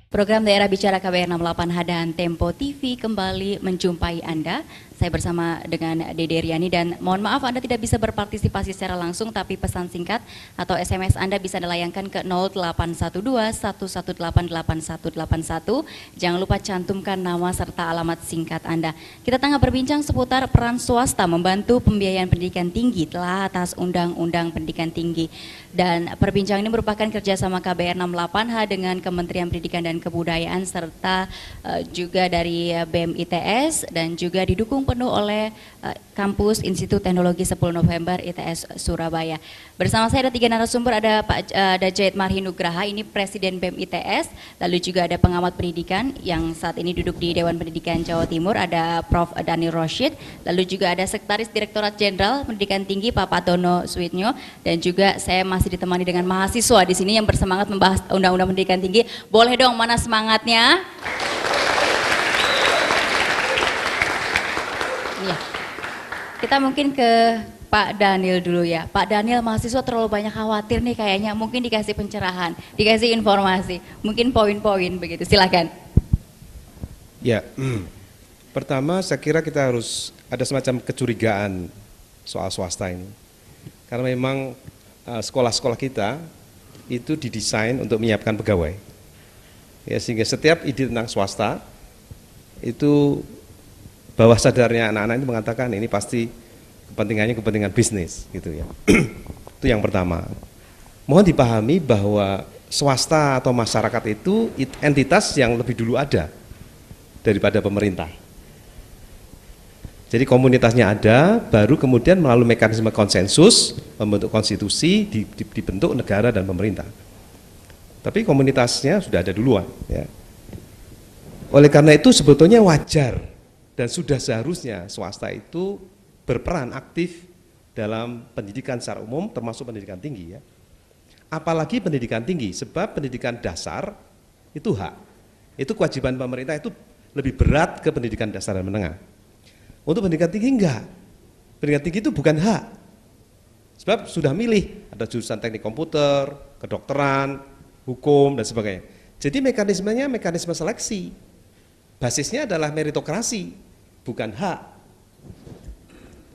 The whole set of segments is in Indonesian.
Program Daerah Bicara KBR 68H dan Tempo TV kembali menjumpai Anda. Saya bersama dengan Dede Riani dan mohon maaf Anda tidak bisa berpartisipasi secara langsung, tapi pesan singkat atau SMS Anda bisa dilayangkan ke 0812-1188181. Jangan lupa cantumkan nama serta alamat singkat Anda. Kita tengah berbincang seputar peran swasta membantu pembiayaan pendidikan tinggi telah atas Undang-Undang Pendidikan Tinggi. Dan perbincangan ini merupakan kerjasama KBR 68H dengan Kementerian Pendidikan dan Kebudayaan serta juga dari BEM ITS dan juga didukung penuh oleh Kampus Institut Teknologi 10 November ITS Surabaya. Bersama saya ada 3 narasumber, ada Pak Dajjait Marhinugraha, ini Presiden BEM ITS, lalu juga ada pengamat pendidikan yang saat ini duduk di Dewan Pendidikan Jawa Timur, ada Prof. Daniel Roshid, lalu juga ada Sekretaris Direktorat Jenderal Pendidikan Tinggi Pak Patono Suitnyo, dan juga saya masih ditemani dengan mahasiswa di sini yang bersemangat membahas Undang-Undang Pendidikan Tinggi. Boleh dong, mana semangatnya? Iya. Kita mungkin ke Pak Daniel dulu ya. Pak Daniel, mahasiswa terlalu banyak khawatir nih kayaknya, mungkin dikasih pencerahan, dikasih informasi, mungkin poin-poin begitu. Silakan. Ya, pertama saya kira kita harus ada semacam kecurigaan soal swasta ini. Karena memang sekolah-sekolah kita itu didesain untuk menyiapkan pegawai. Ya, sehingga setiap ide tentang swasta itu bawah sadarnya anak-anak itu mengatakan ini pasti kepentingan bisnis gitu ya. Itu yang pertama. Mohon dipahami bahwa swasta atau masyarakat itu entitas yang lebih dulu ada daripada pemerintah. Jadi komunitasnya ada, baru kemudian melalui mekanisme konsensus membentuk konstitusi, dibentuk negara dan pemerintah. Tapi komunitasnya sudah ada duluan. Ya. Oleh karena itu sebetulnya wajar dan sudah seharusnya swasta itu berperan aktif dalam pendidikan secara umum, termasuk pendidikan tinggi ya. Apalagi pendidikan tinggi, sebab pendidikan dasar itu hak. Itu kewajiban pemerintah, itu lebih berat ke pendidikan dasar dan menengah. Untuk pendidikan tinggi enggak. Pendidikan tinggi itu bukan hak. Sebab sudah milih, ada jurusan teknik komputer, kedokteran, hukum dan sebagainya. Jadi mekanismenya mekanisme seleksi. Basisnya adalah meritokrasi. Bukan hak.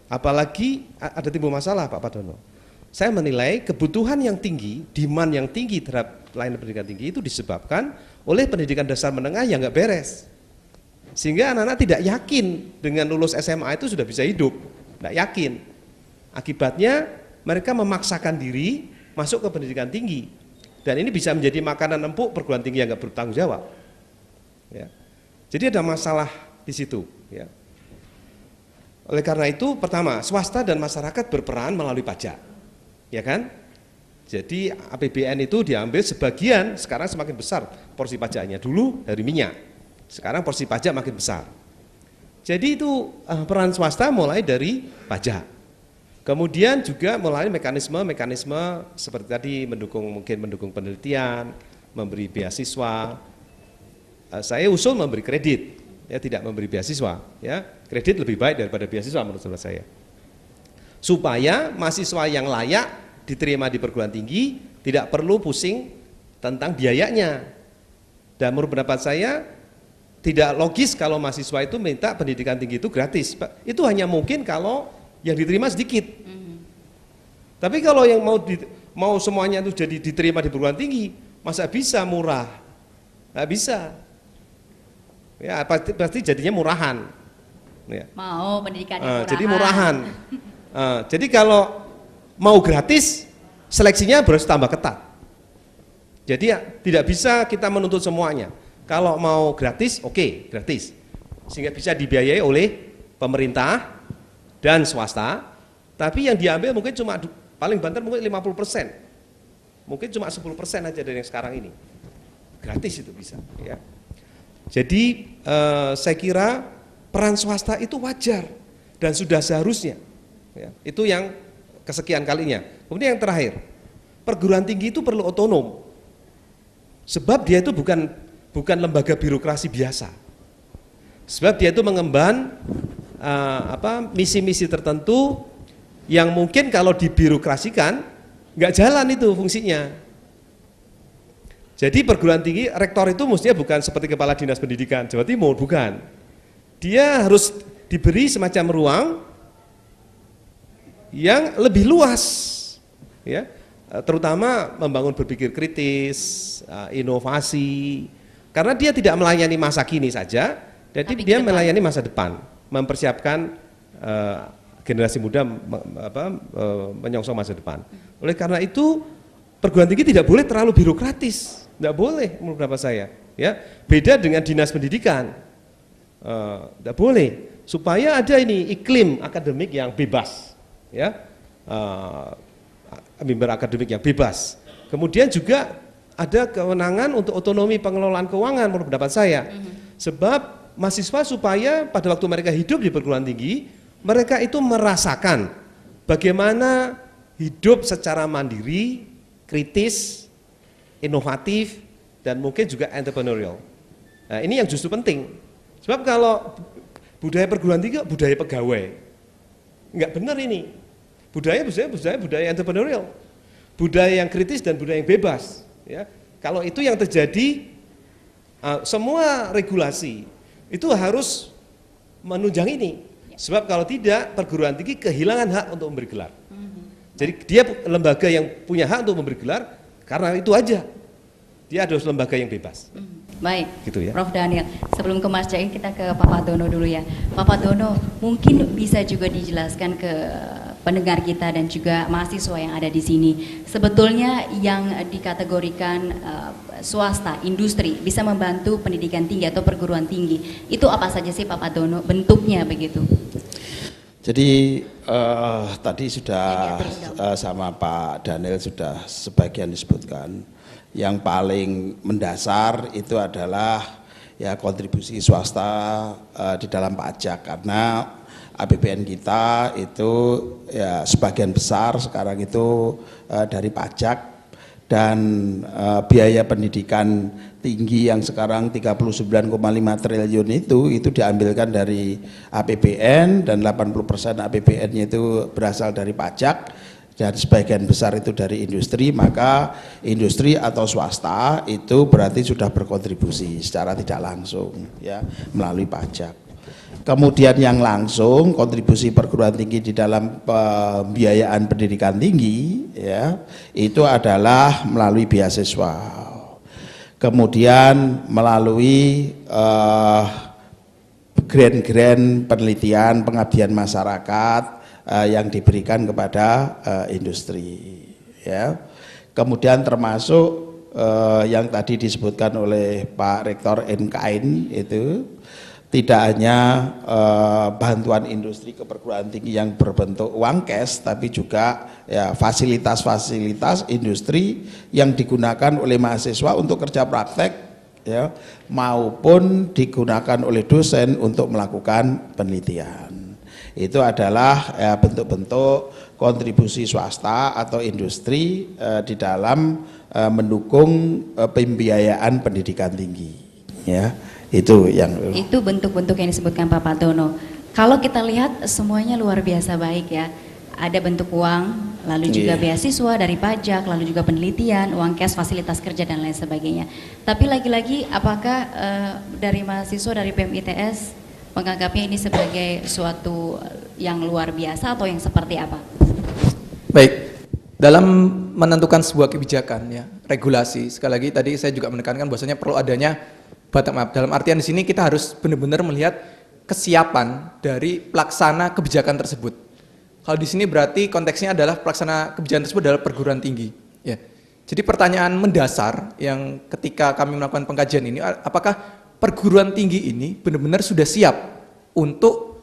Apalagi ada timbul masalah Pak Patono. Saya menilai kebutuhan yang tinggi, demand yang tinggi terhadap layanan pendidikan tinggi itu disebabkan oleh pendidikan dasar menengah yang nggak beres. Sehingga anak-anak tidak yakin dengan lulus SMA itu sudah bisa hidup. Nggak yakin. Akibatnya mereka memaksakan diri masuk ke pendidikan tinggi. Dan ini bisa menjadi makanan empuk perguruan tinggi yang nggak bertanggung jawab. Ya. Jadi ada masalah di situ. Ya. Oleh karena itu, pertama, swasta dan masyarakat berperan melalui pajak, ya kan? Jadi APBN itu diambil sebagian, sekarang semakin besar porsi pajaknya. Dulu dari minyak, sekarang porsi pajak makin besar. Jadi itu peran swasta mulai dari pajak. Kemudian juga melalui mekanisme seperti tadi mungkin mendukung penelitian, memberi beasiswa. Saya usul memberi kredit. Ya, tidak memberi beasiswa, ya kredit lebih baik daripada beasiswa menurut saya. Supaya mahasiswa yang layak diterima di perguruan tinggi tidak perlu pusing tentang biayanya. Dan menurut pendapat saya tidak logis kalau mahasiswa itu minta pendidikan tinggi itu gratis. Itu hanya mungkin kalau yang diterima sedikit. Tapi kalau yang mau semuanya itu jadi diterima di perguruan tinggi, masa bisa murah? Nggak bisa. Ya, pasti jadinya murahan. Ya. Mau pendidikannya murahan. Jadi murahan. Jadi kalau mau gratis, seleksinya harus tambah ketat. Jadi ya, tidak bisa kita menuntut semuanya. Kalau mau gratis, oke, gratis. Sehingga bisa dibiayai oleh pemerintah dan swasta. Tapi yang diambil mungkin cuma paling banter mungkin 50%. Mungkin cuma 10% aja dari yang sekarang ini. Gratis itu bisa. Ya. Jadi saya kira peran swasta itu wajar dan sudah seharusnya. Ya, itu yang kesekian kalinya. Kemudian yang terakhir, perguruan tinggi itu perlu otonom. Sebab dia itu bukan lembaga birokrasi biasa. Sebab dia itu mengemban misi-misi tertentu yang mungkin kalau dibirokrasikan nggak jalan itu fungsinya. Jadi perguruan tinggi, rektor itu mestinya bukan seperti kepala dinas pendidikan Jawa Timur, bukan. Dia harus diberi semacam ruang yang lebih luas, ya, terutama membangun berpikir kritis, inovasi, karena dia tidak melayani masa kini saja, jadi dia melayani masa depan, mempersiapkan generasi muda menyongsong masa depan. Oleh karena itu perguruan tinggi tidak boleh terlalu birokratis, tidak boleh menurut pendapat saya. Ya, beda dengan dinas pendidikan, tidak boleh. Supaya ada ini iklim akademik yang bebas, ya, mimbar akademik yang bebas. Kemudian juga ada kewenangan untuk otonomi pengelolaan keuangan menurut pendapat saya. Sebab mahasiswa supaya pada waktu mereka hidup di perguruan tinggi, mereka itu merasakan bagaimana hidup secara mandiri, kritis, inovatif, dan mungkin juga entrepreneurial. Nah, ini yang justru penting. Sebab kalau budaya perguruan tinggi, budaya pegawai, enggak benar ini. Budaya entrepreneurial, budaya yang kritis dan budaya yang bebas. Ya, kalau itu yang terjadi, semua regulasi itu harus menunjang ini. Sebab kalau tidak, perguruan tinggi kehilangan hak untuk memberi gelar. Jadi dia lembaga yang punya hak untuk memberi gelar karena itu aja. Dia adalah lembaga yang bebas. Baik, gitu ya. Prof. Daniel. Sebelum ke Mas Jain, kita ke Pak Dono dulu ya. Pak Dono, mungkin bisa juga dijelaskan ke pendengar kita dan juga mahasiswa yang ada di sini. Sebetulnya yang dikategorikan swasta, industri bisa membantu pendidikan tinggi atau perguruan tinggi. Itu apa saja sih Pak Dono? Bentuknya begitu. Jadi tadi sudah sama Pak Daniel sudah sebagian disebutkan. Yang paling mendasar itu adalah ya kontribusi swasta di dalam pajak, karena APBN kita itu ya sebagian besar sekarang itu dari pajak, dan biaya pendidikan tinggi yang sekarang 39,5 triliun itu diambilkan dari APBN, dan 80% APBN-nya itu berasal dari pajak, dan sebagian besar itu dari industri. Maka industri atau swasta itu berarti sudah berkontribusi secara tidak langsung ya melalui pajak. Kemudian yang langsung kontribusi perguruan tinggi di dalam pembiayaan pendidikan tinggi ya itu adalah melalui beasiswa. Kemudian melalui grant-grant penelitian pengabdian masyarakat yang diberikan kepada industri ya. Kemudian termasuk yang tadi disebutkan oleh Pak Rektor NKN itu tidak hanya bantuan industri ke perguruan tinggi yang berbentuk uang cash, tapi juga ya fasilitas-fasilitas industri yang digunakan oleh mahasiswa untuk kerja praktek ya, maupun digunakan oleh dosen untuk melakukan penelitian. Itu adalah ya, bentuk-bentuk kontribusi swasta atau industri di dalam mendukung pembiayaan pendidikan tinggi ya. Itu bentuk-bentuk yang disebutkan Pak Dono. Kalau kita lihat semuanya luar biasa baik ya. Ada bentuk uang, lalu juga beasiswa dari pajak, lalu juga penelitian, uang cash, fasilitas kerja dan lain sebagainya. Tapi lagi-lagi apakah dari mahasiswa dari PMITS menganggapnya ini sebagai suatu yang luar biasa atau yang seperti apa? Baik, dalam menentukan sebuah kebijakan ya, regulasi, sekali lagi tadi saya juga menekankan bahwasanya perlu adanya bottom up. Dalam artian di sini kita harus benar-benar melihat kesiapan dari pelaksana kebijakan tersebut. Kalau di sini berarti konteksnya adalah pelaksana kebijakan tersebut adalah perguruan tinggi. Ya. Jadi pertanyaan mendasar yang ketika kami melakukan pengkajian ini, apakah perguruan tinggi ini benar-benar sudah siap untuk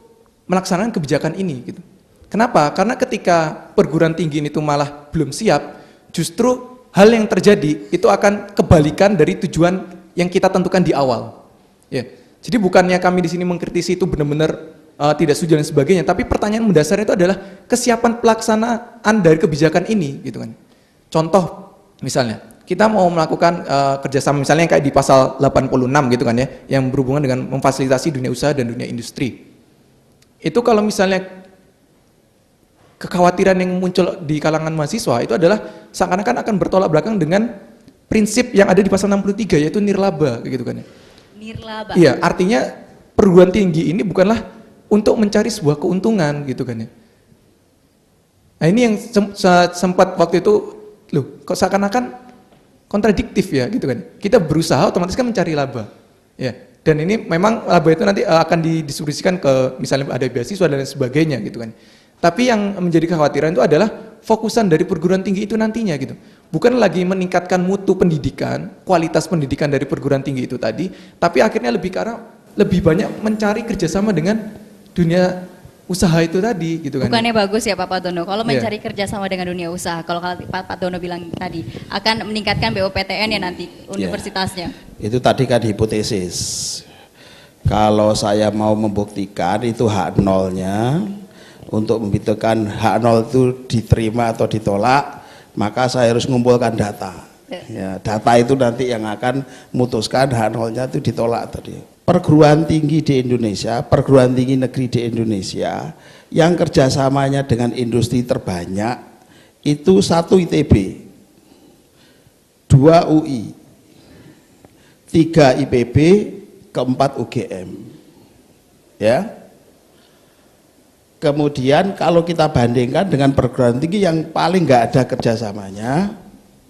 melaksanakan kebijakan ini gitu. Kenapa? Karena ketika perguruan tinggi ini tuh malah belum siap, justru hal yang terjadi itu akan kebalikan dari tujuan yang kita tentukan di awal. Ya. Jadi bukannya kami di sini mengkritisi itu benar-benar tidak setuju dan sebagainya, tapi pertanyaan mendasar itu adalah kesiapan pelaksanaan dari kebijakan ini gitu kan. Contoh misalnya kita mau melakukan kerjasama misalnya kayak di pasal 86 gitu kan ya, yang berhubungan dengan memfasilitasi dunia usaha dan dunia industri. Itu kalau misalnya kekhawatiran yang muncul di kalangan mahasiswa itu adalah seakan-akan akan bertolak belakang dengan prinsip yang ada di pasal 63 yaitu nirlaba gitu kan ya. Nirlaba. Iya, artinya perguruan tinggi ini bukanlah untuk mencari sebuah keuntungan gitu kan ya. Nah ini yang sempat waktu itu, loh kok seakan-akan kontradiktif ya gitu kan. Kita berusaha otomatis kan mencari laba. Ya, dan ini memang laba itu nanti akan didistribusikan ke misalnya ada beasiswa dan lain sebagainya gitu kan. Tapi yang menjadi kekhawatiran itu adalah fokusan dari perguruan tinggi itu nantinya gitu. Bukan lagi meningkatkan mutu pendidikan, kualitas pendidikan dari perguruan tinggi itu tadi, tapi akhirnya lebih ke arah lebih banyak mencari kerjasama dengan dunia usaha itu tadi gitu kan. Bukannya bagus ya Pak Dono, kalau Iya. mencari kerjasama dengan dunia usaha, kalau Pak Dono bilang tadi akan meningkatkan BOPTN ya nanti universitasnya. Itu tadi kan hipotesis. Kalau saya mau membuktikan itu hak nolnya, untuk membuktikan hak nol itu diterima atau ditolak, maka saya harus mengumpulkan data. Ya, data itu nanti yang akan memutuskan hak nolnya itu ditolak tadi. Perguruan tinggi di Indonesia, perguruan tinggi negeri di Indonesia yang kerjasamanya dengan industri terbanyak itu 1 ITB, 2 UI, 3 IPB, 4 UGM. Ya. Kemudian kalau kita bandingkan dengan perguruan tinggi yang paling nggak ada kerjasamanya,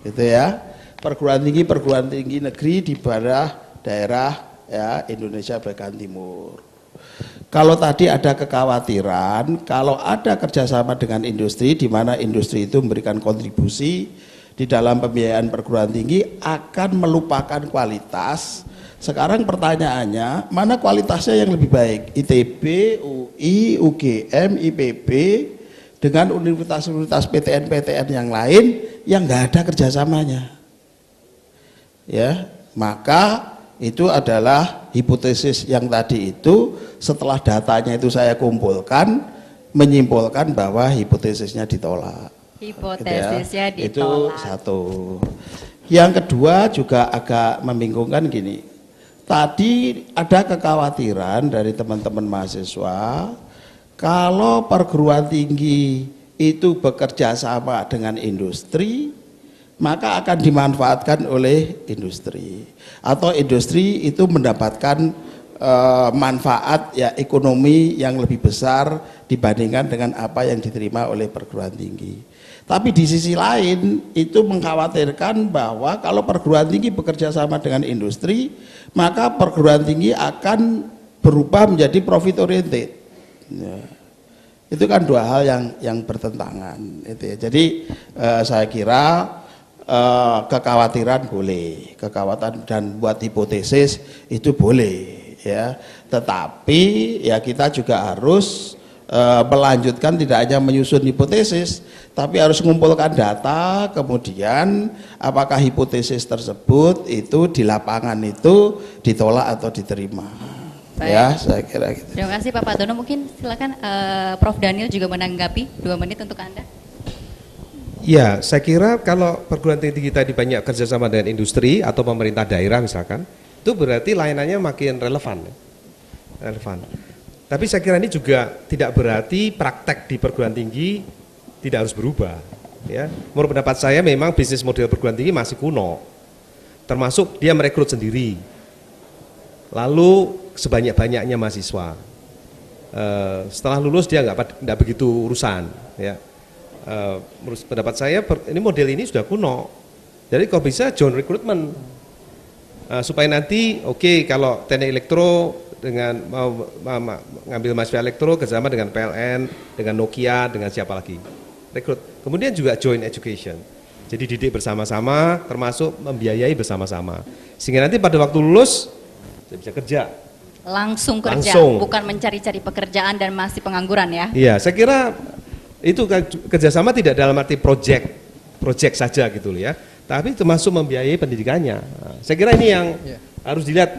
gitu ya, perguruan tinggi negeri di daerah ya Indonesia bagian timur. Kalau tadi ada kekhawatiran, kalau ada kerjasama dengan industri, di mana industri itu memberikan kontribusi di dalam pembiayaan perguruan tinggi akan melupakan kualitas. Sekarang pertanyaannya, mana kualitasnya yang lebih baik? ITB, UI, UGM, IPB dengan universitas-universitas PTN-PTN yang lain yang nggak ada kerjasamanya. Ya, maka itu adalah hipotesis yang tadi itu setelah datanya itu saya kumpulkan menyimpulkan bahwa hipotesisnya ditolak. Hipotesisnya Gitu ya. ditolak. Itu satu. Yang kedua juga agak membingungkan gini. Tadi ada kekhawatiran dari teman-teman mahasiswa kalau perguruan tinggi itu bekerja sama dengan industri, maka akan dimanfaatkan oleh industri atau industri itu mendapatkan manfaat ya ekonomi yang lebih besar dibandingkan dengan apa yang diterima oleh perguruan tinggi. Tapi di sisi lain itu mengkhawatirkan bahwa kalau perguruan tinggi bekerja sama dengan industri, maka perguruan tinggi akan berubah menjadi profit oriented. Ya. Itu kan dua hal yang bertentangan. Itu ya. Jadi saya kira kekhawatiran boleh, kekhawatiran dan buat hipotesis itu boleh, ya. Tetapi ya kita juga harus melanjutkan tidak hanya menyusun hipotesis, tapi harus mengumpulkan data, kemudian apakah hipotesis tersebut itu di lapangan itu ditolak atau diterima. Baik. Ya, saya kira gitu. Terima kasih Pak Dono, mungkin silakan Prof Daniel juga menanggapi 2 menit untuk Anda. Ya, saya kira kalau perguruan tinggi kita di banyak kerjasama dengan industri atau pemerintah daerah misalkan, itu berarti layanannya makin relevan. Relevan. Tapi saya kira ini juga tidak berarti praktek di perguruan tinggi tidak harus berubah. Ya, menurut pendapat saya memang bisnis model perguruan tinggi masih kuno, termasuk dia merekrut sendiri, lalu sebanyak-banyaknya mahasiswa. Setelah lulus dia nggak begitu urusan. Ya, menurut pendapat saya ini model ini sudah kuno. Jadi kalau bisa joint recruitment supaya nanti kalau teknik elektro dengan mau ngambil mahasiswa elektro kerjasama dengan PLN, dengan Nokia, dengan siapa lagi, rekrut. Kemudian juga joint education, jadi didik bersama-sama, termasuk membiayai bersama-sama, sehingga nanti pada waktu lulus saya bisa kerja. Langsung kerja, Langsung. bukan mencari-cari pekerjaan dan masih pengangguran ya. Iya, saya kira itu kerjasama tidak dalam arti project saja gitu ya, tapi termasuk membiayai pendidikannya. Nah, saya kira ini yang harus dilihat.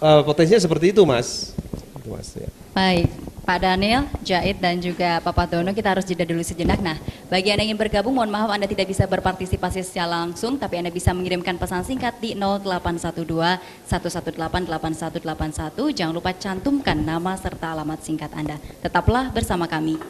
Potensinya seperti itu, Mas. Itu, Mas ya. Baik, Pak Daniel, Jait dan juga Pak Dono, kita harus jeda dulu sejenak. Nah, bagi Anda yang ingin bergabung, mohon maaf Anda tidak bisa berpartisipasi secara langsung, tapi Anda bisa mengirimkan pesan singkat di 0812 118 8181. Jangan lupa cantumkan nama serta alamat singkat Anda. Tetaplah bersama kami.